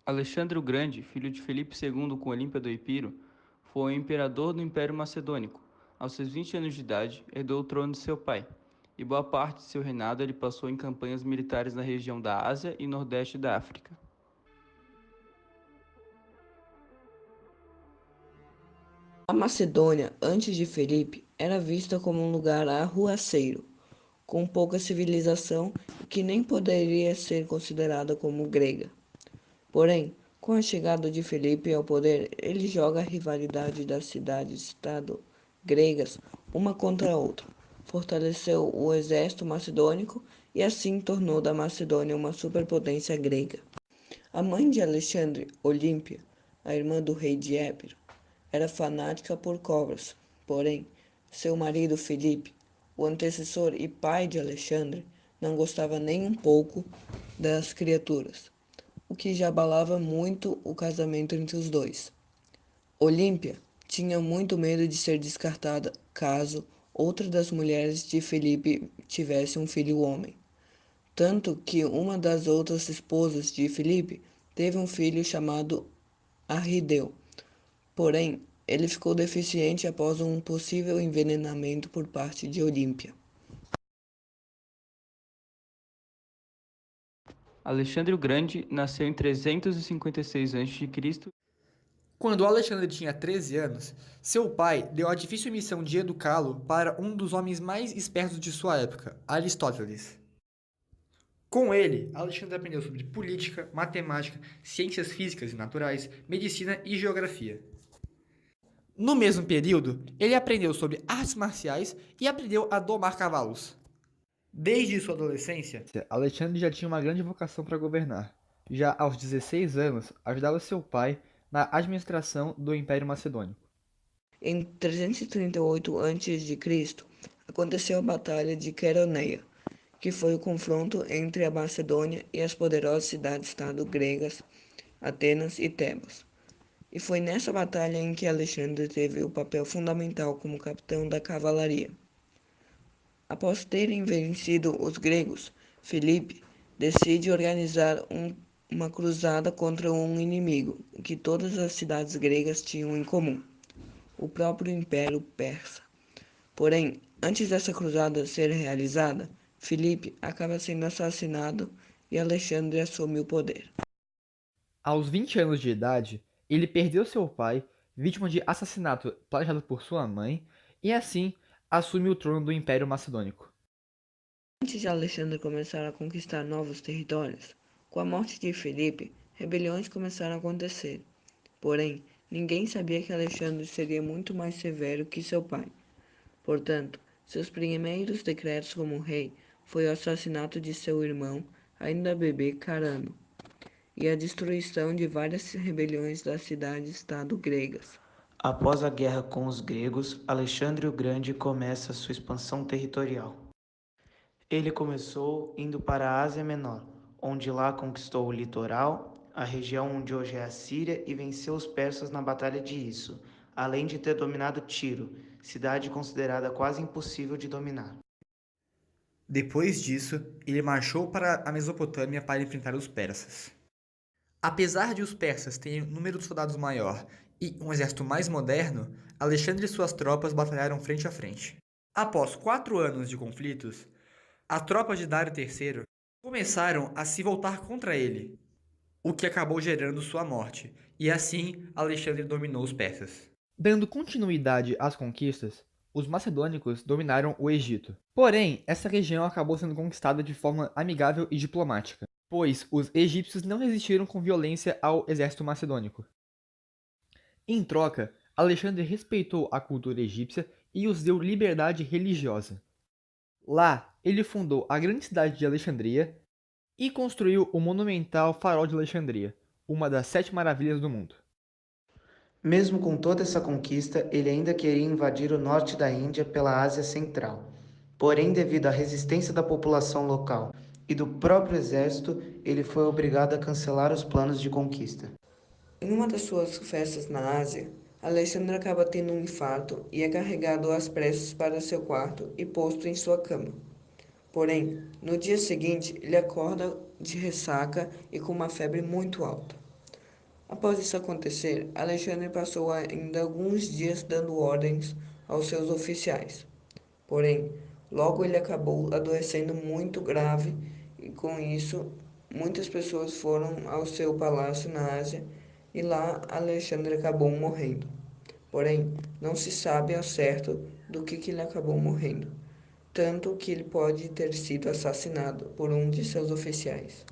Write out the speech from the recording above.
Alexandre o Grande, filho de Filipe II com Olímpia do Epiro, foi o imperador do Império Macedônico. Aos seus 20 anos de idade, herdou o trono de seu pai, e boa parte de seu reinado ele passou em campanhas militares na região da Ásia e nordeste da África. A Macedônia, antes de Filipe, era vista como um lugar arruaceiro, com pouca civilização e que nem poderia ser considerada como grega. Porém, com a chegada de Filipe ao poder, ele joga a rivalidade das cidades-estado gregas uma contra a outra, fortaleceu o exército macedônico e assim tornou da Macedônia uma superpotência grega. A mãe de Alexandre, Olímpia, a irmã do rei de Épiro, era fanática por cobras. Porém, seu marido Filipe, o antecessor e pai de Alexandre, não gostava nem um pouco das criaturas, o que já abalava muito o casamento entre os dois. Olímpia tinha muito medo de ser descartada caso outra das mulheres de Filipe tivesse um filho homem. Tanto que uma das outras esposas de Filipe teve um filho chamado Arrideu. Porém, ele ficou deficiente após um possível envenenamento por parte de Olímpia. Alexandre o Grande nasceu em 356 a.C. Quando Alexandre tinha 13 anos, seu pai deu a difícil missão de educá-lo para um dos homens mais espertos de sua época, Aristóteles. Com ele, Alexandre aprendeu sobre política, matemática, ciências físicas e naturais, medicina e geografia. No mesmo período, ele aprendeu sobre artes marciais e aprendeu a domar cavalos. Desde sua adolescência, Alexandre já tinha uma grande vocação para governar. Já aos 16 anos, ajudava seu pai na administração do Império Macedônico. Em 338 a.C., aconteceu a Batalha de Queroneia, que foi o confronto entre a Macedônia e as poderosas cidades-estado gregas Atenas e Tebas. E foi nessa batalha em que Alexandre teve o papel fundamental como capitão da cavalaria. Após terem vencido os gregos, Filipe decide organizar uma cruzada contra um inimigo que todas as cidades gregas tinham em comum, o próprio Império Persa. Porém, antes dessa cruzada ser realizada, Filipe acaba sendo assassinado e Alexandre assume o poder. Aos 20 anos de idade, ele perdeu seu pai, vítima de assassinato planejado por sua mãe, e assim assume o trono do Império Macedônico. Antes de Alexandre começar a conquistar novos territórios, com a morte de Filipe, rebeliões começaram a acontecer. Porém, ninguém sabia que Alexandre seria muito mais severo que seu pai. Portanto, seus primeiros decretos como rei foi o assassinato de seu irmão, ainda bebê Carano, e a destruição de várias rebeliões das cidades-estado gregas. Após a guerra com os gregos, Alexandre o Grande começa sua expansão territorial. Ele começou indo para a Ásia Menor, onde lá conquistou o litoral, a região onde hoje é a Síria, e venceu os persas na Batalha de Isso, além de ter dominado Tiro, cidade considerada quase impossível de dominar. Depois disso, ele marchou para a Mesopotâmia para enfrentar os persas. Apesar de os persas terem um número de soldados maior e um exército mais moderno, Alexandre e suas tropas batalharam frente a frente. Após 4 anos de conflitos, as tropas de Dário III começaram a se voltar contra ele, o que acabou gerando sua morte, e assim Alexandre dominou os persas. Dando continuidade às conquistas, os macedônicos dominaram o Egito. Porém, essa região acabou sendo conquistada de forma amigável e diplomática, pois os egípcios não resistiram com violência ao exército macedônico. Em troca, Alexandre respeitou a cultura egípcia e os deu liberdade religiosa. Lá, ele fundou a grande cidade de Alexandria e construiu o monumental Farol de Alexandria, uma das 7 maravilhas do mundo. Mesmo com toda essa conquista, ele ainda queria invadir o norte da Índia pela Ásia Central. Porém, devido à resistência da população local e do próprio exército, ele foi obrigado a cancelar os planos de conquista. Em uma das suas festas na Ásia, Alexandre acaba tendo um infarto e é carregado às pressas para seu quarto e posto em sua cama. Porém, no dia seguinte, ele acorda de ressaca e com uma febre muito alta. Após isso acontecer, Alexandre passou ainda alguns dias dando ordens aos seus oficiais. Porém, logo ele acabou adoecendo muito grave e com isso muitas pessoas foram ao seu palácio na Ásia e lá Alexandre acabou morrendo. Porém, não se sabe ao certo do que ele acabou morrendo, tanto que ele pode ter sido assassinado por um de seus oficiais.